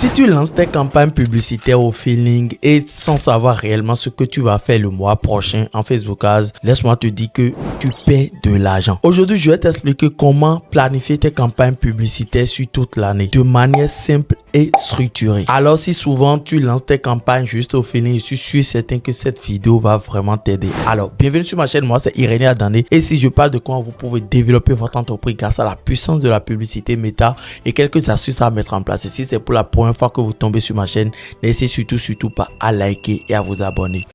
Si tu lances tes campagnes publicitaires au feeling et sans savoir réellement ce que tu vas faire le mois prochain en Facebook Ads, laisse-moi te dire que tu perds de l'argent. Aujourd'hui, je vais t'expliquer comment planifier tes campagnes publicitaires sur toute l'année de manière simple et structurée. Alors, si souvent tu lances tes campagnes juste au feeling, je suis certain que cette vidéo va vraiment t'aider. Alors, bienvenue sur ma chaîne, moi c'est Irénée Adandé et si je parle de comment vous pouvez développer votre entreprise grâce à la puissance de la publicité méta et quelques astuces à mettre en place. Et si c'est pour la première fois que vous tombez sur ma chaîne, n'hésitez surtout pas à liker et à vous abonner.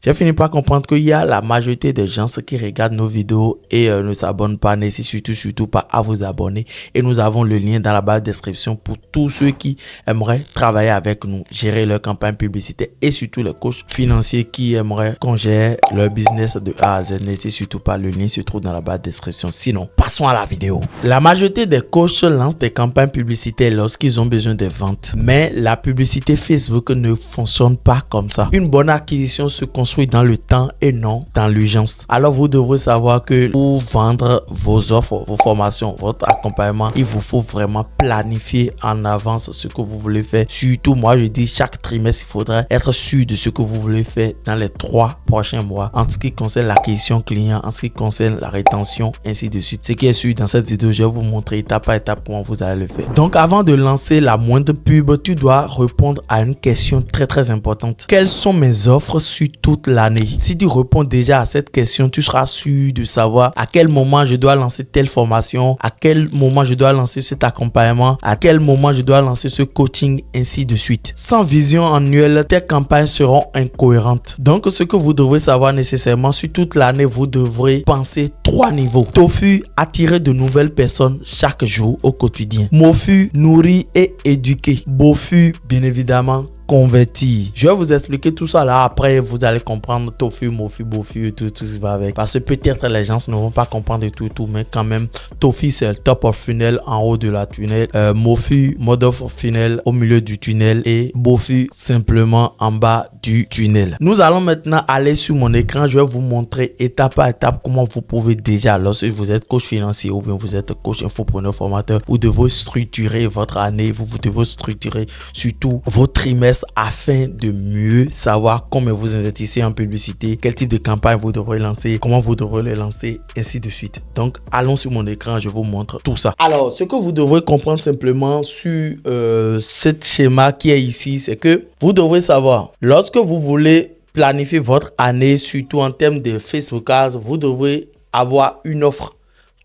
J'ai fini par comprendre qu'il y a la majorité des gens qui regardent nos vidéos et ne s'abonnent pas. N'hésitez surtout pas à vous abonner. Et nous avons le lien dans la barre de description pour tous ceux qui aimeraient travailler avec nous, gérer leur campagne publicitaire et surtout les coachs financiers qui aimeraient qu'on gère leur business de A à Z. N'hésitez surtout pas, le lien se trouve dans la barre de description. Sinon, passons à la vidéo. La majorité des coachs lancent des campagnes publicitaires lorsqu'ils ont besoin de ventes. Mais la publicité Facebook ne fonctionne pas comme ça. Une bonne acquisition se construit dans le temps et non dans l'urgence. Alors vous devrez savoir que pour vendre vos offres, vos formations, votre accompagnement, il vous faut vraiment planifier en avance ce que vous voulez faire. Surtout, moi je dis chaque trimestre, il faudrait être sûr de ce que vous voulez faire dans les 3 prochains mois en ce qui concerne l'acquisition client, en ce qui concerne la rétention, ainsi de suite. Ce qui est sûr dans cette vidéo, je vais vous montrer étape par étape comment vous allez le faire. Donc avant de lancer la moindre pub, tu dois répondre à une question très importante. Quelles sont mes offres sur toute l'année? Si tu réponds déjà à cette question, tu seras sûr de savoir à quel moment je dois lancer telle formation, à quel moment je dois lancer cet accompagnement, à quel moment je dois lancer ce coaching, ainsi de suite. Sans vision annuelle, tes campagnes seront incohérentes. Donc, ce que vous devrez savoir nécessairement sur toute l'année, vous devrez penser 3 niveaux. Tofu, attirer de nouvelles personnes chaque jour au quotidien. Mofu, nourrir et éduquer. Bofu, bien évidemment, convertir. Je vais vous expliquer tout ça là. Après, vous allez comprendre Tofu, Mofu, Bofu, tout ce qui va avec. Parce que peut-être les gens ne vont pas comprendre tout, mais quand même, Tofu, c'est le top of funnel en haut de la tunnel. Mofu, mode of funnel au milieu du tunnel. Et Bofu, simplement en bas du tunnel. Nous allons maintenant aller sur mon écran. Je vais vous montrer étape par étape comment vous pouvez déjà, lorsque vous êtes coach financier ou bien vous êtes coach infopreneur formateur, vous devez structurer votre année. Vous devez structurer surtout vos trimestres afin de mieux savoir comment vous investissez en publicité, quel type de campagne vous devrez lancer, comment vous devrez les lancer, ainsi de suite. Donc, allons sur mon écran, je vous montre tout ça. Alors, ce que vous devrez comprendre simplement sur ce schéma qui est ici, c'est que vous devrez savoir, lorsque vous voulez planifier votre année, surtout en termes de Facebook Ads, vous devrez avoir une offre.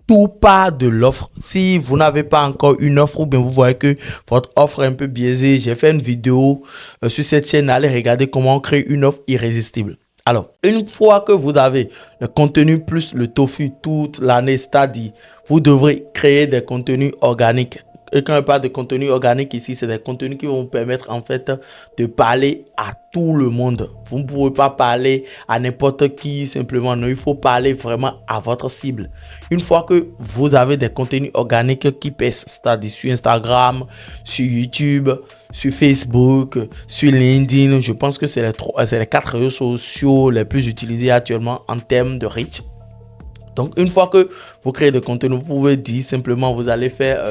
Tout part de l'offre. Si vous n'avez pas encore une offre ou bien vous voyez que votre offre est un peu biaisée, j'ai fait une vidéo sur cette chaîne. Allez regarder comment créer une offre irrésistible. Alors, une fois que vous avez le contenu plus le tofu toute l'année, c'est-à-dire vous devrez créer des contenus organiques. Et quand je parle de contenu organique ici, c'est des contenus qui vont vous permettre en fait de parler à tout le monde. Vous ne pourrez pas parler à n'importe qui simplement. Non, il faut parler vraiment à votre cible. Une fois que vous avez des contenus organiques qui pèsent, c'est-à-dire sur Instagram, sur YouTube, sur Facebook, sur LinkedIn, je pense que c'est les 4 réseaux sociaux les plus utilisés actuellement en termes de reach. Donc, une fois que vous créez des contenus, vous pouvez dire simplement, vous allez faire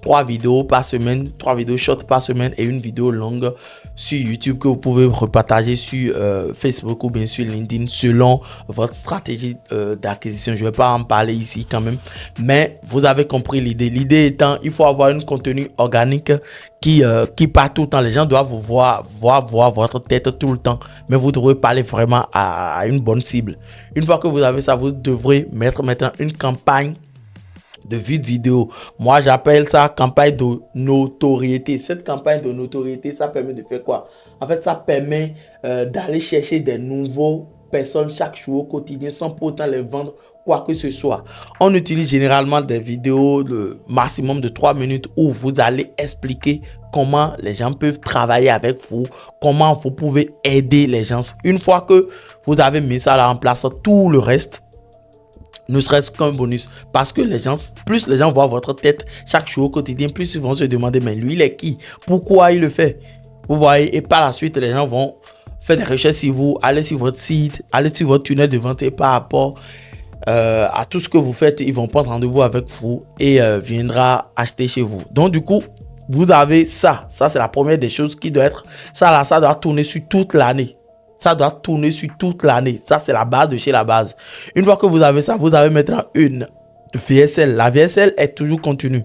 3 vidéos par semaine, 3 vidéos short par semaine et une vidéo longue sur YouTube que vous pouvez repartager sur Facebook ou bien sur LinkedIn selon votre stratégie d'acquisition. Je ne vais pas en parler ici quand même, mais vous avez compris l'idée. L'idée étant, il faut avoir un contenu organique qui part tout le temps. Les gens doivent vous voir votre tête tout le temps, mais vous devrez parler vraiment à une bonne cible. Une fois que vous avez ça, vous devrez mettre maintenant une campagne de vue de vidéo. Moi, j'appelle ça campagne de notoriété. Cette campagne de notoriété, ça permet de faire quoi? En fait, ça permet d'aller chercher des nouveaux personnes chaque jour au quotidien sans pourtant les vendre quoi que ce soit. On utilise généralement des vidéos de maximum de 3 minutes où vous allez expliquer comment les gens peuvent travailler avec vous, comment vous pouvez aider les gens. Une fois que vous avez mis ça là en place, tout le reste ne serait-ce qu'un bonus, parce que plus les gens voient votre tête chaque jour au quotidien, plus ils vont se demander mais lui il est qui, pourquoi il le fait, vous voyez. Et par la suite les gens vont faire des recherches sur vous, aller sur votre site, aller sur votre tunnel de vente et par rapport à tout ce que vous faites, ils vont prendre rendez-vous avec vous et viendra acheter chez vous. Donc du coup, vous avez ça. Ça, c'est la première des choses qui doit être. Ça, là, ça doit tourner sur toute l'année. Ça doit tourner sur toute l'année. Ça, c'est la base de chez la base. Une fois que vous avez ça, vous avez maintenant une VSL. La VSL est toujours continue.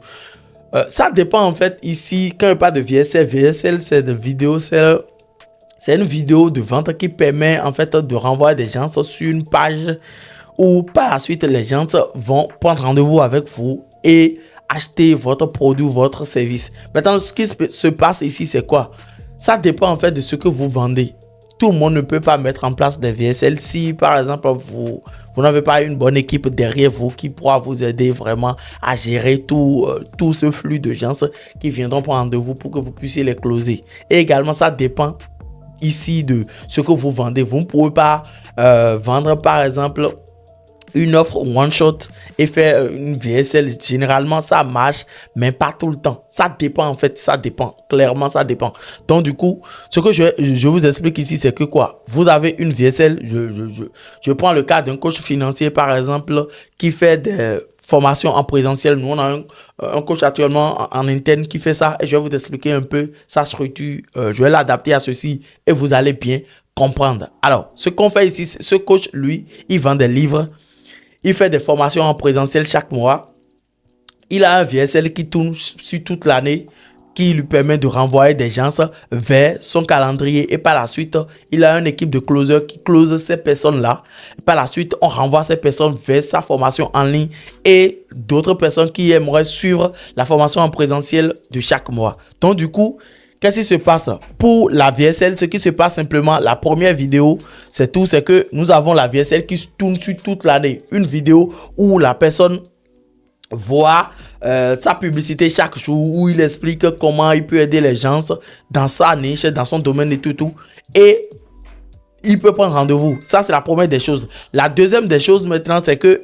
Ça dépend en fait ici. Quand il parle de VSL, VSL, c'est de vidéo. C'est une vidéo de vente qui permet en fait de renvoyer des gens sur une page où par la suite, les gens vont prendre rendez-vous avec vous et acheter votre produit ou votre service. Maintenant, ce qui se passe ici, c'est quoi? Ça dépend en fait de ce que vous vendez. Tout le monde ne peut pas mettre en place des VSL si, par exemple, vous n'avez pas une bonne équipe derrière vous qui pourra vous aider vraiment à gérer tout ce flux de gens qui viendront prendre rendez-vous pour que vous puissiez les closer. Et également, ça dépend ici de ce que vous vendez. Vous ne pouvez pas vendre, par exemple, une offre one shot et faire une VSL. Généralement ça marche, mais pas tout le temps. Ça dépend en fait, ça dépend. Clairement ça dépend. Donc du coup, ce que je vous explique ici, c'est que quoi, vous avez une VSL. Je prends le cas d'un coach financier par exemple qui fait des formations en présentiel. Nous on a un coach actuellement en interne qui fait ça et je vais vous expliquer un peu sa structure. Je vais l'adapter à ceci et vous allez bien comprendre. Alors ce qu'on fait ici, ce coach lui, il vend des livres. Il fait des formations en présentiel chaque mois. Il a un VSL qui tourne sur toute l'année, qui lui permet de renvoyer des gens vers son calendrier. Et par la suite, il a une équipe de closers qui close ces personnes-là. Par la suite, on renvoie ces personnes vers sa formation en ligne et d'autres personnes qui aimeraient suivre la formation en présentiel de chaque mois. Donc du coup, qu'est-ce qui se passe pour la VSL? Ce qui se passe simplement, la première vidéo, c'est tout. C'est que nous avons la VSL qui tourne sur toute l'année. Une vidéo où la personne voit sa publicité chaque jour, où il explique comment il peut aider les gens dans sa niche, dans son domaine et tout. Et il peut prendre rendez-vous. Ça, c'est la première des choses. La deuxième des choses maintenant, c'est que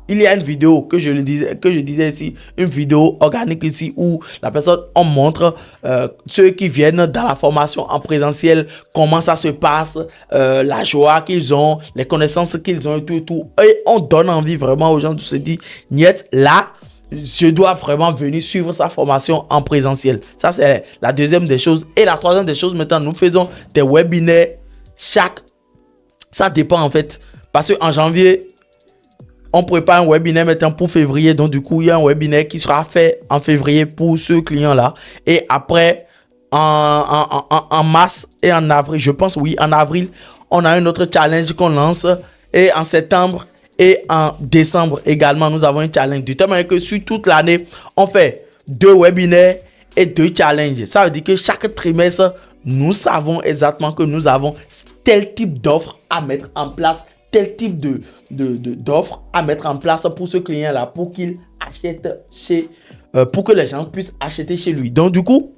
il y a une vidéo que je disais ici, une vidéo organique ici où la personne, on montre ceux qui viennent dans la formation en présentiel, comment ça se passe, la joie qu'ils ont, les connaissances qu'ils ont et tout. Et on donne envie vraiment aux gens de se dire, niet, là, je dois vraiment venir suivre sa formation en présentiel. Ça, c'est la deuxième des choses. Et la troisième des choses, maintenant, nous faisons des webinaires ça dépend en fait. Parce qu'en janvier, on prépare un webinaire maintenant pour février. Donc, du coup, il y a un webinaire qui sera fait en février pour ce client-là. Et après, en mars et en avril, je pense, oui, en avril, on a un autre challenge qu'on lance. Et en septembre et en décembre également, nous avons un challenge. Du temps que sur toute l'année, on fait 2 webinaires et 2 challenges. Ça veut dire que chaque trimestre, nous savons exactement que nous avons tel type d'offre à mettre en place, tel type d'offre à mettre en place pour ce client-là, pour qu'il achète pour que les gens puissent acheter chez lui. Donc, du coup,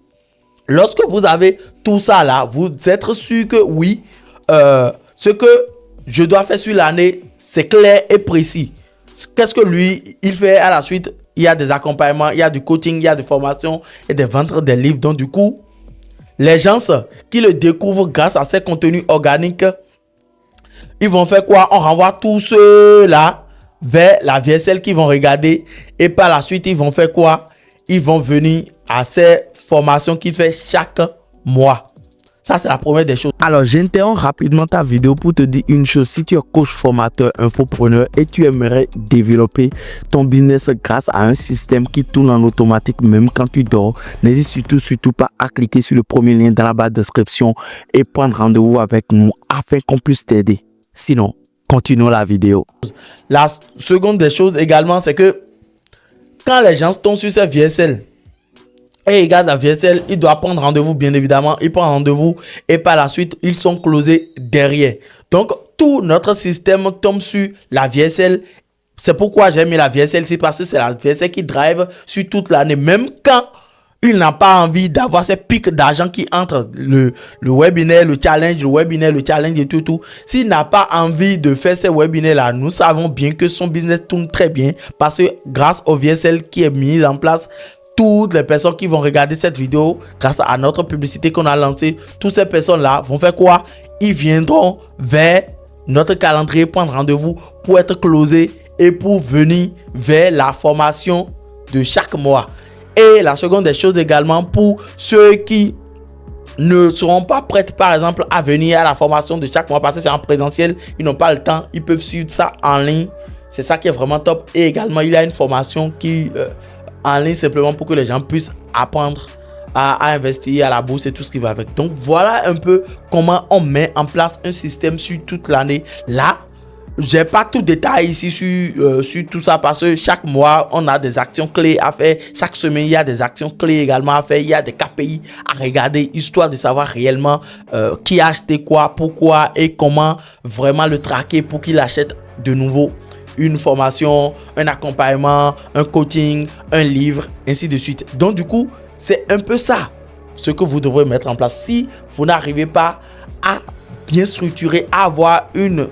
lorsque vous avez tout ça là, vous êtes sûr que oui, ce que je dois faire sur l'année, c'est clair et précis. Qu'est-ce que lui, il fait à la suite? Il y a des accompagnements, il y a du coaching, il y a des formations et des ventes des livres. Donc, du coup, les gens qui le découvrent grâce à ces contenus organiques, ils vont faire quoi? On renvoie tous ceux-là vers la VSL qui vont regarder et par la suite, ils vont faire quoi? Ils vont venir à ces formations qu'il fait chaque mois. Ça, c'est la première des choses. Alors, j'interromps rapidement ta vidéo pour te dire une chose. Si tu es coach, formateur, infopreneur et tu aimerais développer ton business grâce à un système qui tourne en automatique même quand tu dors, n'hésite surtout pas à cliquer sur le premier lien dans la barre de description et prendre rendez-vous avec nous afin qu'on puisse t'aider. Sinon, continuons la vidéo. La seconde des choses également, c'est que quand les gens tombent sur ces VSL, et ils regardent la VSL, ils doivent prendre rendez-vous, bien évidemment. Ils prennent rendez-vous et par la suite, ils sont closés derrière. Donc, tout notre système tombe sur la VSL. C'est pourquoi j'ai mis la VSL, c'est parce que c'est la VSL qui drive sur toute l'année. Même quand il n'a pas envie d'avoir ces pics d'argent qui entrent, le webinaire, le challenge et tout. S'il n'a pas envie de faire ces webinaires-là, nous savons bien que son business tourne très bien parce que grâce au VSL qui est mis en place, toutes les personnes qui vont regarder cette vidéo grâce à notre publicité qu'on a lancée, toutes ces personnes-là vont faire quoi? Ils viendront vers notre calendrier, prendre rendez-vous pour être closés et pour venir vers la formation de chaque mois. Et la seconde des choses également, pour ceux qui ne seront pas prêts, par exemple, à venir à la formation de chaque mois parce que c'est en présentiel, ils n'ont pas le temps, ils peuvent suivre ça en ligne. C'est ça qui est vraiment top. Et également, il y a une formation qui en ligne simplement pour que les gens puissent apprendre à investir à la bourse et tout ce qui va avec. Donc, voilà un peu comment on met en place un système sur toute l'année. Là, j'ai pas tout détail ici sur tout ça parce que chaque mois, on a des actions clés à faire. Chaque semaine, il y a des actions clés également à faire. Il y a des KPI à regarder, histoire de savoir réellement qui a acheté quoi, pourquoi et comment vraiment le traquer pour qu'il achète de nouveau une formation, un accompagnement, un coaching, un livre, ainsi de suite. Donc, du coup, c'est un peu ça ce que vous devrez mettre en place. Si vous n'arrivez pas à bien structurer, à avoir une,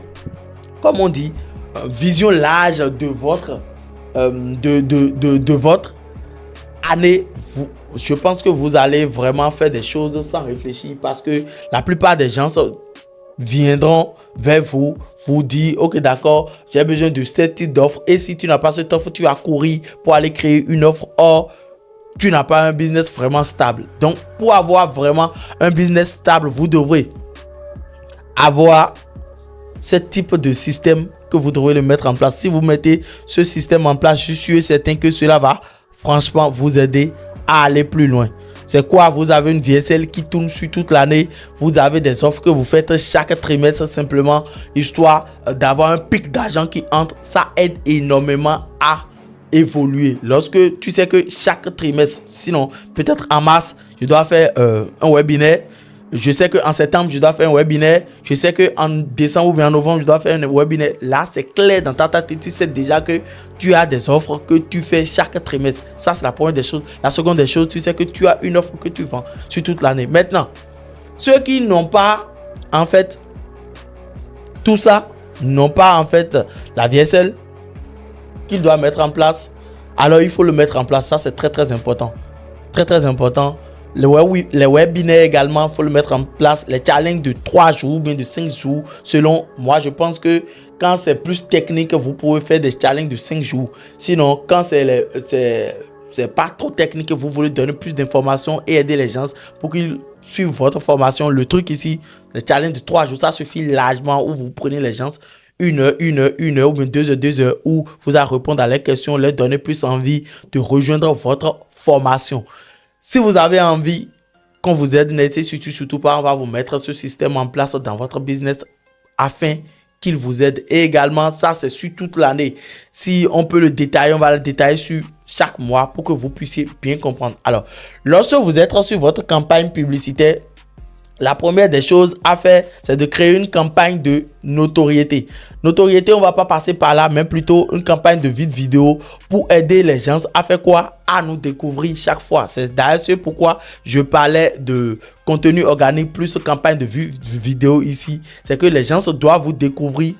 comme on dit, vision large de votre, de votre année, je pense que vous allez vraiment faire des choses sans réfléchir parce que la plupart des gens viendront vers vous, vous dire, ok d'accord, j'ai besoin de ce type d'offre et si tu n'as pas cette offre, tu vas courir pour aller créer une offre. Or, tu n'as pas un business vraiment stable. Donc, pour avoir vraiment un business stable, vous devrez avoir ce type de système que vous devrez le mettre en place. Si vous mettez ce système en place, je suis certain que cela va franchement vous aider à aller plus loin. C'est quoi? Vous avez une VSL qui tourne sur toute l'année. Vous avez des offres que vous faites chaque trimestre simplement, histoire d'avoir un pic d'argent qui entre. Ça aide énormément à évoluer. Lorsque tu sais que chaque trimestre, sinon peut-être en mars, je dois faire un webinaire. Je sais qu'en septembre, je dois faire un webinaire. Je sais qu'en décembre ou bien en novembre, je dois faire un webinaire. Là, c'est clair dans ta tête. Tu sais déjà que tu as des offres que tu fais chaque trimestre. Ça, c'est la première des choses. La seconde des choses, tu sais que tu as une offre que tu vends sur toute l'année. Maintenant, ceux qui n'ont pas, en fait, tout ça, n'ont pas, en fait, la VSL qu'ils doivent mettre en place, alors il faut le mettre en place. Ça, c'est très, très important. Très, très important. Les webinaires également, il faut le mettre en place. Les challenges de 3 jours, bien de 5 jours. Selon moi, je pense que quand c'est plus technique, vous pouvez faire des challenges de 5 jours. Sinon, quand c'est pas trop technique, vous voulez donner plus d'informations et aider les gens pour qu'ils suivent votre formation. Le truc ici, les challenges de 3 jours, ça suffit largement où vous prenez les gens 1 heure ou bien 2 heures où vous allez répondre à leurs questions, leur donner plus envie de rejoindre votre formation. Si vous avez envie qu'on vous aide, n'hésitez surtout pas, on va vous mettre ce système en place dans votre business afin qu'il vous aide. Et également, ça c'est sur toute l'année. Si on peut le détailler, on va le détailler sur chaque mois pour que vous puissiez bien comprendre. Alors, lorsque vous êtes sur votre campagne publicitaire, la première des choses à faire, c'est de créer une campagne de notoriété. Notoriété, on ne va pas passer par là, mais plutôt une campagne de vidéo pour aider les gens à faire quoi? À nous découvrir chaque fois. C'est d'ailleurs ce pourquoi je parlais de contenu organique plus campagne de vidéo ici. C'est que les gens doivent vous découvrir.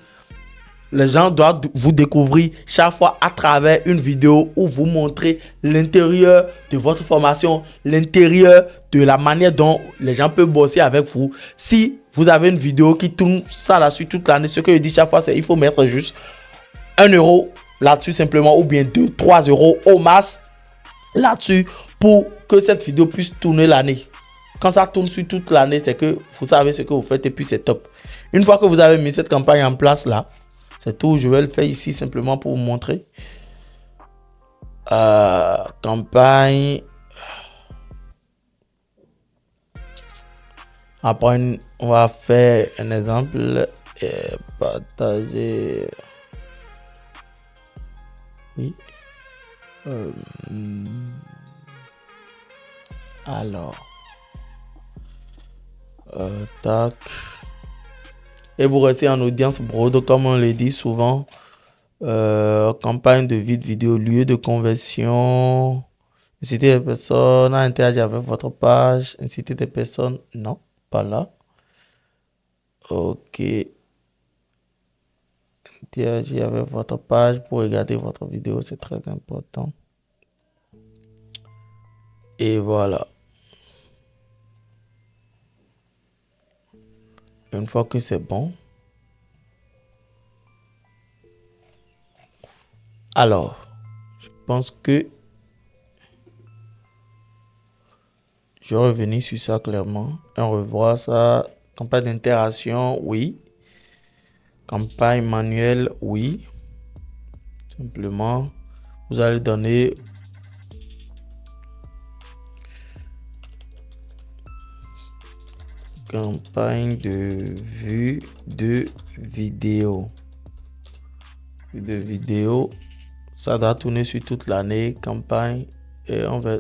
Les gens doivent vous découvrir chaque fois à travers une vidéo où vous montrez l'intérieur de votre formation, l'intérieur de la manière dont les gens peuvent bosser avec vous. Si vous avez une vidéo qui tourne ça là-dessus toute l'année, ce que je dis chaque fois, c'est qu'il faut mettre juste 1 euro là-dessus simplement ou bien 2, 3 euros au max là-dessus pour que cette vidéo puisse tourner l'année. Quand ça tourne sur toute l'année, c'est que vous savez ce que vous faites et puis c'est top. Une fois que vous avez mis cette campagne en place là, c'est tout. Je vais le faire ici simplement pour vous montrer. Campagne. Après, on va faire un exemple. Partager. Oui. Alors. Tac. Et vous restez en audience broad, comme on le dit souvent. Campagne de vidéo, lieu de conversion. Inciter les personnes à interagir avec votre page. Inciter des personnes. Non, pas là. Ok. Interagir avec votre page pour regarder votre vidéo, c'est très important. Et voilà. Une fois que c'est bon. Alors, je pense que Je vais revenir sur ça clairement. Et on revoit ça. Campagne d'interaction, oui. Campagne manuelle, oui. Simplement, vous allez donner campagne de vue de vidéo. De vidéo, ça doit tourner sur toute l'année. Campagne, et on va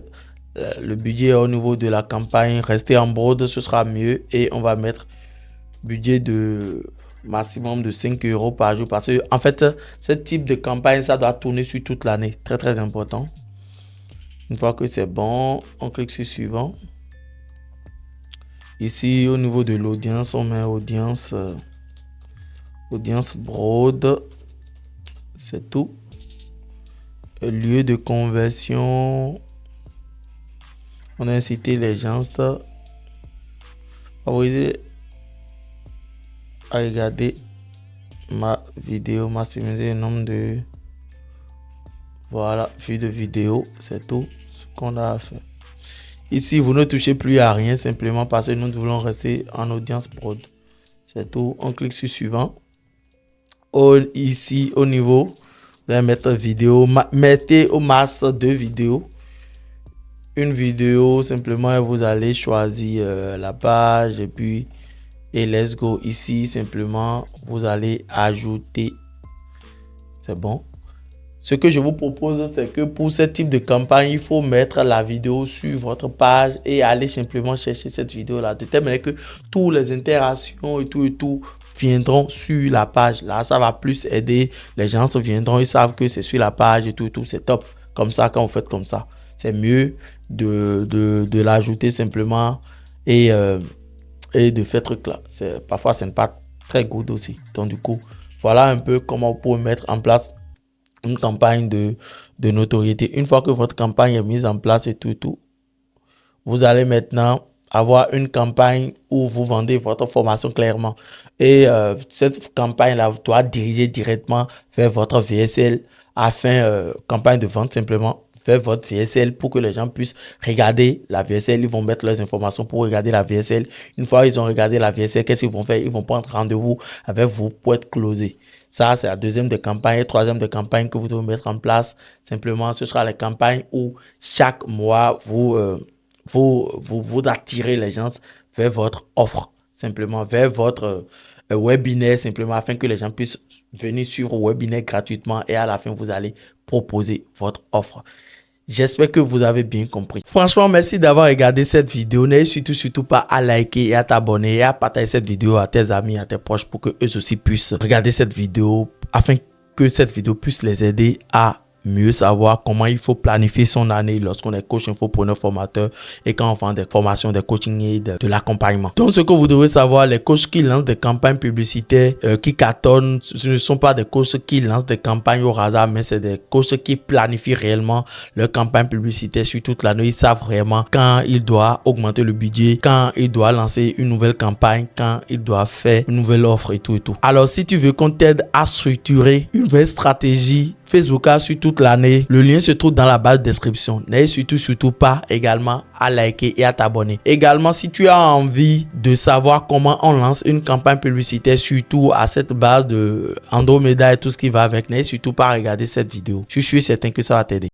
le budget au niveau de la campagne, rester en broad, ce sera mieux. Et on va mettre budget de maximum de 5 € par jour. Parce que, en fait, ce type de campagne, ça doit tourner sur toute l'année. Très, très important. Une fois que c'est bon, on clique sur suivant. Ici, au niveau de l'audience, on met audience broad. C'est tout. Lieu de conversion. On a incité les gens à favoriser à regarder ma vidéo, maximiser le nombre de vues de vidéo. C'est tout ce qu'on a à faire. Ici, vous ne touchez plus à rien simplement parce que nous voulons rester en audience broad. C'est tout. On clique sur suivant. Ici, au niveau, vous allez mettre vidéo. Mettez au max 2 vidéos. Une vidéo, simplement, vous allez choisir la page et puis let's go. Ici, simplement, vous allez ajouter. C'est bon. Ce que je vous propose, c'est que pour ce type de campagne, il faut mettre la vidéo sur votre page et aller simplement chercher cette vidéo-là. De telle manière que toutes les interactions et tout viendront sur la page. Là, ça va plus aider. Les gens viendront, ils savent que c'est sur la page et tout. C'est top. Comme ça, quand vous faites comme ça, c'est mieux de l'ajouter simplement et de faire truc là. Parfois, ce n'est pas très good aussi. Donc, du coup, voilà un peu comment vous pouvez mettre en place une campagne de notoriété. Une fois que votre campagne est mise en place et tout, vous allez maintenant avoir une campagne où vous vendez votre formation clairement. Et cette campagne-là doit diriger directement vers votre VSL campagne de vente simplement, vers votre VSL pour que les gens puissent regarder la VSL. Ils vont mettre leurs informations pour regarder la VSL. Une fois qu'ils ont regardé la VSL, qu'est-ce qu'ils vont faire? Ils vont prendre rendez-vous avec vous pour être closés. Ça, c'est la deuxième des campagnes. Et troisième des campagnes que vous devez mettre en place, simplement, ce sera les campagnes où chaque mois, vous attirez les gens vers votre offre, simplement, vers votre webinaire, simplement, afin que les gens puissent venir sur le webinaire gratuitement et à la fin, vous allez proposer votre offre. J'espère que vous avez bien compris. Franchement, merci d'avoir regardé cette vidéo. N'hésitez surtout pas à liker et à t'abonner et à partager cette vidéo à tes amis, à tes proches pour que eux aussi puissent regarder cette vidéo afin que cette vidéo puisse les aider à mieux savoir comment il faut planifier son année lorsqu'on est coach infopreneur formateur et quand on vend des formations, des coachings et de l'accompagnement. Donc, ce que vous devez savoir, les coachs qui lancent des campagnes publicitaires qui cartonnent, ce ne sont pas des coachs qui lancent des campagnes au hasard, mais c'est des coachs qui planifient réellement leur campagne publicitaire sur toute l'année. Ils savent vraiment quand ils doivent augmenter le budget, quand ils doivent lancer une nouvelle campagne, quand ils doivent faire une nouvelle offre et tout. Alors, si tu veux qu'on t'aide à structurer une vraie stratégie Facebook sur toute l'année, le lien se trouve dans la barre de description. N'hésite surtout pas également à liker et à t'abonner. Également, si tu as envie de savoir comment on lance une campagne publicitaire, surtout à cette base de Andromeda et tout ce qui va avec, n'hésite surtout pas à regarder cette vidéo. Je suis certain que ça va t'aider.